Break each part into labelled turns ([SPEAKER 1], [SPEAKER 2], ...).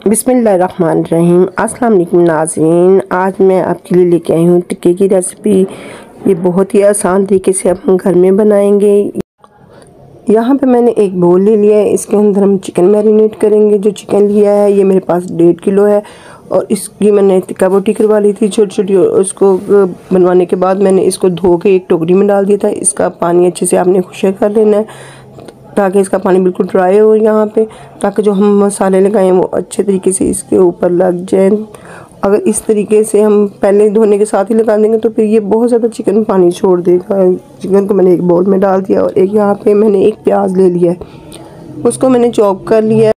[SPEAKER 1] बिस्मिल्लाहिर्रहमानिर्रहीम। अस्सलाम वालेकुम नाज़रीन, आज मैं आपके लिए लेके आई हूँ टिक्के की रेसिपी। ये बहुत ही आसान तरीके से हम घर में बनाएंगे। यहाँ पे मैंने एक बोल ले लिया है, इसके अंदर हम चिकन मैरिनेट करेंगे। जो चिकन लिया है ये मेरे पास 1.5 किलो है और इसकी मैंने टिक्का बोटी करवा ली थी छोटी छोटी। उसको बनवाने के बाद मैंने इसको धो के एक टोकरी में डाल दिया था। इसका पानी अच्छे से आपने खुशक कर लेना है ताकि इसका पानी बिल्कुल ड्राई हो यहाँ पे, ताकि जो हम मसाले लगाएं वो अच्छे तरीके से इसके ऊपर लग जाएं। अगर इस तरीके से हम पहले धोने के साथ ही लगा देंगे तो फिर ये बहुत ज़्यादा चिकन पानी छोड़ देगा। चिकन को मैंने एक बाउल में डाल दिया और एक यहाँ पे मैंने एक प्याज ले लिया है, उसको मैंने चॉप कर लिया है,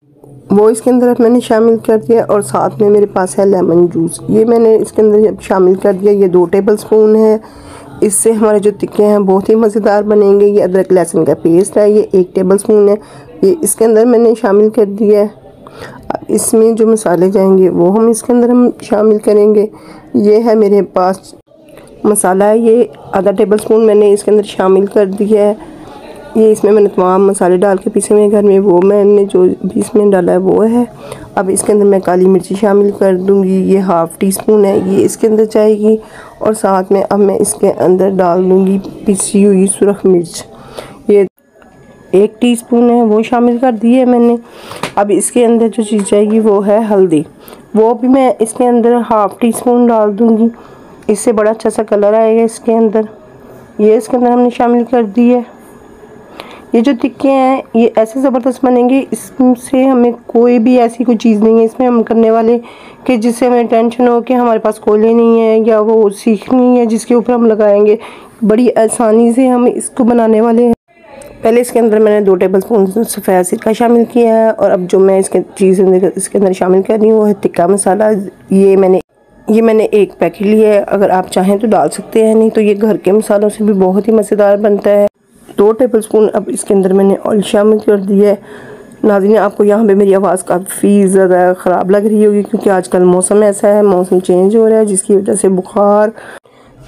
[SPEAKER 1] वो इसके अंदर मैंने शामिल कर दिया। और साथ में मेरे पास है लेमन जूस, ये मैंने इसके अंदर शामिल कर दिया। ये 2 टेबल स्पून है। इससे हमारे जो टिक्के हैं बहुत ही मज़ेदार बनेंगे। ये अदरक लहसुन का पेस्ट है, ये 1 टेबल स्पून है, ये इसके अंदर मैंने शामिल कर दिया है। इसमें जो मसाले जाएंगे वो हम इसके अंदर हम शामिल करेंगे। ये है मेरे पास मसाला है, ये आधा टेबल स्पून मैंने इसके अंदर शामिल कर दिया है। ये इसमें मैंने तमाम मसाले डाल के पीसे हुए घर में, वो मैंने जो भी इसमें डाला है वो है। अब इसके अंदर मैं काली मिर्ची शामिल कर दूंगी, ये 1/2 टीस्पून है, ये इसके अंदर जाएगी। और साथ में अब मैं इसके अंदर डाल दूंगी पिसी हुई सुरख मिर्च, ये 1 टीस्पून है, वो शामिल कर दी है मैंने। अब इसके अंदर जो चीज़ जाएगी वो है हल्दी, वो भी मैं इसके अंदर 1/2 टीस्पून डाल दूंगी, इससे बड़ा अच्छा सा कलर आएगा इसके अंदर। ये इसके अंदर हमने शामिल कर दी है। ये जो टिक्के हैं ये ऐसे ज़बरदस्त बनेंगे, इससे हमें कोई भी ऐसी कोई चीज़ नहीं है इसमें हम करने वाले कि जिससे हमें टेंशन हो कि हमारे पास कोयले नहीं है या वो सीख नहीं है जिसके ऊपर हम लगाएंगे। बड़ी आसानी से हम इसको बनाने वाले हैं। पहले इसके अंदर मैंने 2 टेबल स्पून सफ़ेद सिरका शामिल किया है और अब जो मैं इसके अंदर शामिल कर रही हूँ वो है टिक्का मसाला। ये मैंने 1 पैकेट लिया है, अगर आप चाहें तो डाल सकते हैं, नहीं तो ये घर के मसालों से भी बहुत ही मज़ेदार बनता है। 2 टेबल स्पून अब इसके अंदर मैंने ऑयल शामिल कर दिया है। नाज़रीन, आपको यहाँ पे मेरी आवाज़ काफ़ी ज़्यादा ख़राब लग रही होगी क्योंकि आजकल मौसम ऐसा है, मौसम चेंज हो रहा है जिसकी वजह से बुखार,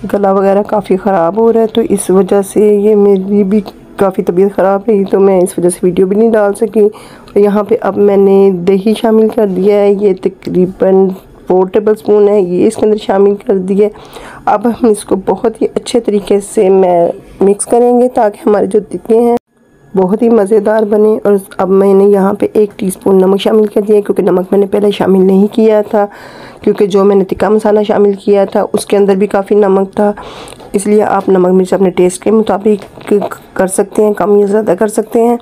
[SPEAKER 1] गला वगैरह काफ़ी ख़राब हो रहा है। तो इस वजह से ये मेरी भी काफ़ी तबीयत ख़राब रही, तो मैं इस वजह से वीडियो भी नहीं डाल सकी। और यहाँ पे अब मैंने दही शामिल कर दिया है, ये तकरीबन 4 टेबल स्पून है, ये इसके अंदर शामिल कर दिए। अब हम इसको बहुत ही अच्छे तरीके से मिक्स करेंगे ताकि हमारे जो टिक्के हैं बहुत ही मज़ेदार बने। और अब मैंने यहाँ पे 1 टीस्पून नमक शामिल कर दिया क्योंकि नमक मैंने पहले शामिल नहीं किया था, क्योंकि जो मैंने टिक्का मसाला शामिल किया था उसके अंदर भी काफ़ी नमक था। इसलिए आप नमक मिर्च अपने टेस्ट के मुताबिक कर सकते हैं, कम या ज़्यादा कर सकते हैं।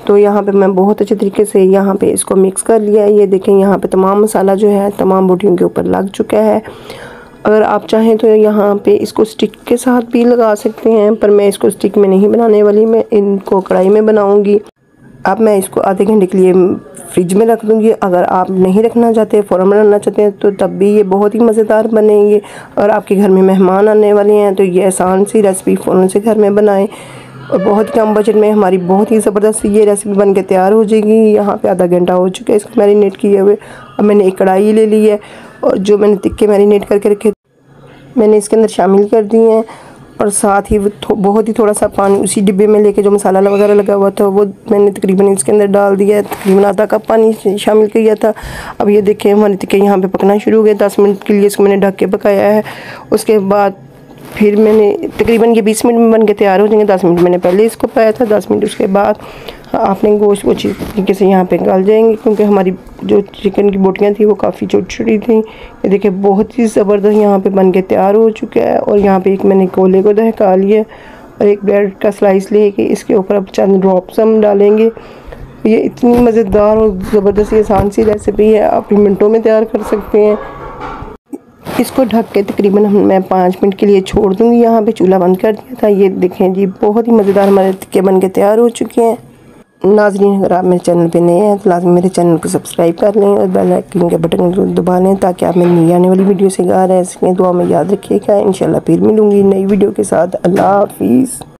[SPEAKER 1] तो यहाँ पे मैं बहुत अच्छे तरीके से यहाँ पे इसको मिक्स कर लिया है। ये देखें यहाँ पे तमाम मसाला जो है तमाम बोटियों के ऊपर लग चुका है। अगर आप चाहें तो यहाँ पे इसको स्टिक के साथ भी लगा सकते हैं, पर मैं इसको स्टिक में नहीं बनाने वाली, मैं इनको कढ़ाई में बनाऊंगी। अब मैं इसको आधे घंटे के लिए फ्रिज में रख दूँगी। अगर आप नहीं रखना चाहते, फ़ौरन बनाना चाहते हैं तो तब भी ये बहुत ही मज़ेदार बनेंगे। और आपके घर में मेहमान आने वाले हैं तो ये आसान सी रेसिपी फ़ौरन से घर में बनाएं और बहुत कम बजट में हमारी बहुत ही ज़बरदस्त ये रेसिपी बन के तैयार हो जाएगी। यहाँ पे आधा घंटा हो चुका है इसको मैरिनेट किए हुए। अब मैंने एक कढ़ाई ले ली है और जो मैंने टिक्के मैरिनेट करके रखे मैंने इसके अंदर शामिल कर दिए हैं। और साथ ही बहुत ही थोड़ा सा पानी उसी डिब्बे में लेके जो मसाला वगैरह लगा हुआ था वो मैंने तकरीबन इसके अंदर डाल दिया है, तकरीबन आधा कप पानी शामिल किया था। अब ये देखें हमारे टिक्के यहाँ पे पकना शुरू हो गए। 10 मिनट के लिए इसको मैंने ढक के पकाया है। उसके बाद फिर मैंने तकरीबन ये 20 मिनट में बन के तैयार हो जाएंगे। 10 मिनट मैंने पहले इसको पकाया था, 10 मिनट उसके बाद आपने गोश्त अच्छी तरीके से यहाँ पे गल जाएंगे क्योंकि हमारी जो चिकन की बोटियाँ थी वो काफ़ी छोटी छोटी थी। ये देखिए बहुत ही ज़बरदस्त यहाँ पे बन के तैयार हो चुका है। और यहाँ पे एक मैंने कोले को दहका लिया और एक ब्रेड का स्लाइस लेके इसके ऊपर अब चंद ड्रॉप्स हम डालेंगे। ये इतनी मज़ेदार और ज़बरदस्त आसान सी रेसिपी है, आप मिनटों में तैयार कर सकते हैं। इसको ढक के तकरीबन मैं 5 मिनट के लिए छोड़ दूँगी। यहाँ पे चूल्हा बंद कर दिया था। ये देखें जी बहुत ही मज़ेदार हमारे टिक्के बन के तैयार हो चुके हैं। नाज़रीन, अगर आप मेरे चैनल पे नए हैं तो लाज़मी मेरे चैनल को सब्सक्राइब कर लें और बेल आइकन के बटन को दबा लें ताकि आप मेरी नई आने वाली वीडियो से गा रह सकें। दुआ में याद रखिएगा। इंशाल्लाह फिर मिलूँगी नई वीडियो के साथ। अल्लाह हाफिज़।